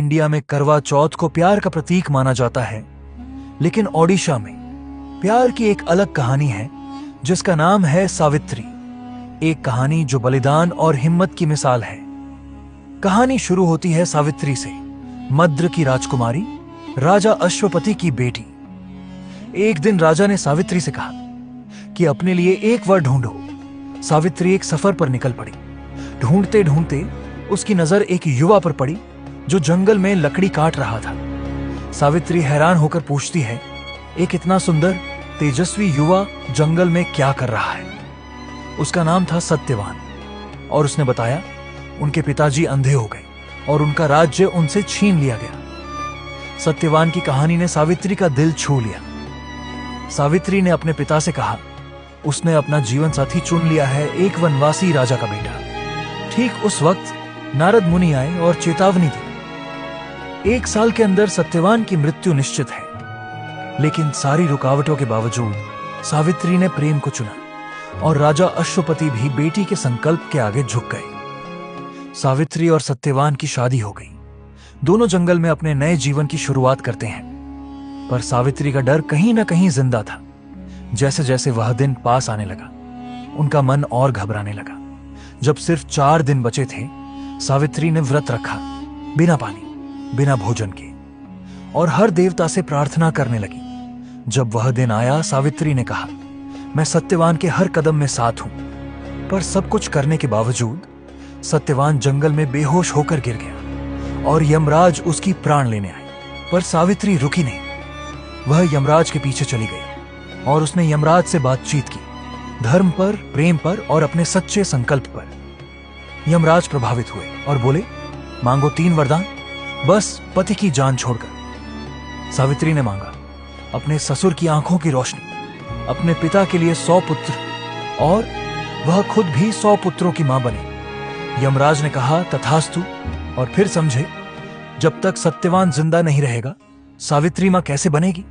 India में करवा चौथ को प्यार का प्रतीक माना जाता है, लेकिन ओडिशा में प्यार की एक अलग कहानी है जिसका नाम है सावित्री। एक कहानी जो बलिदान और हिम्मत की मिसाल है। कहानी शुरू होती है सावित्री से, मद्र की राजकुमारी, राजा अश्वपति की बेटी। एक दिन राजा ने सावित्री से कहा कि अपने लिए एक वर ढूंढो। सावित्री एक सफर पर निकल पड़ी। ढूंढते ढूंढते उसकी नजर एक युवा पर पड़ी जो जंगल में लकड़ी काट रहा था। सावित्री हैरान होकर पूछती है, एक इतना सुंदर तेजस्वी युवा जंगल में क्या कर रहा है? उसका नाम था सत्यवान और उसने बताया उनके पिताजी अंधे हो गए और उनका राज्य उनसे छीन लिया गया। सत्यवान की कहानी ने सावित्री का दिल छू लिया। सावित्री ने अपने पिता से कहा उसने अपना जीवन साथी चुन लिया है, एक वनवासी राजा का बेटा। ठीक उस वक्त नारद मुनि आए और चेतावनी दी, 1 साल के अंदर सत्यवान की मृत्यु निश्चित है। लेकिन सारी रुकावटों के बावजूद सावित्री ने प्रेम को चुना और राजा अश्वपति भी बेटी के संकल्प के आगे झुक गए। सावित्री और सत्यवान की शादी हो गई। दोनों जंगल में अपने नए जीवन की शुरुआत करते हैं, पर सावित्री का डर कहीं ना कहीं जिंदा था। जैसे जैसे वह दिन पास आने लगा, उनका मन और घबराने लगा। जब सिर्फ 4 दिन बचे थे, सावित्री ने व्रत रखा, बिना पानी, बिना भोजन के, और हर देवता से प्रार्थना करने लगी। जब वह दिन आया, सावित्री ने कहा, मैं सत्यवान के हर कदम में साथ हूं। पर सब कुछ करने के बावजूद सत्यवान जंगल में बेहोश होकर गिर गया और यमराज उसकी प्राण लेने आए। पर सावित्री रुकी नहीं। वह यमराज के पीछे चली गई और उसने यमराज से बातचीत की, धर्म पर, प्रेम पर और अपने सच्चे संकल्प पर। यमराज प्रभावित हुए और बोले, मांगो 3 वरदान, बस पति की जान छोड़कर। सावित्री ने मांगा अपने ससुर की आंखों की रोशनी, अपने पिता के लिए 100 पुत्र और वह खुद भी 100 पुत्रों की मां बनी। यमराज ने कहा तथास्तु, और फिर समझे जब तक सत्यवान जिंदा नहीं रहेगा, सावित्री मां कैसे बनेगी?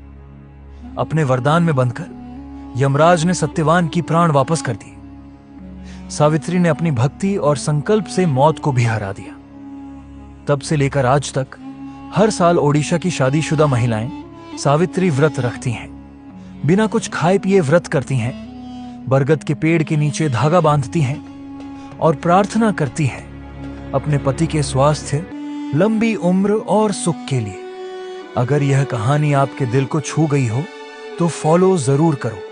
अपने वरदान में बंधकर यमराज ने सत्यवान की प्राण वापस कर दिए। सावित्री ने अपनी भक्ति और संकल्प से मौत को भी हरा दिया। तब से लेकर आज तक हर साल ओडिशा की शादीशुदा महिलाएं सावित्री व्रत रखती हैं। बिना कुछ खाए पिए व्रत करती हैं, बरगद के पेड़ के नीचे धागा बांधती हैं और प्रार्थना करती हैं अपने पति के स्वास्थ्य, लंबी उम्र और सुख के लिए। अगर यह कहानी आपके दिल को छू गई हो तो फॉलो जरूर करो।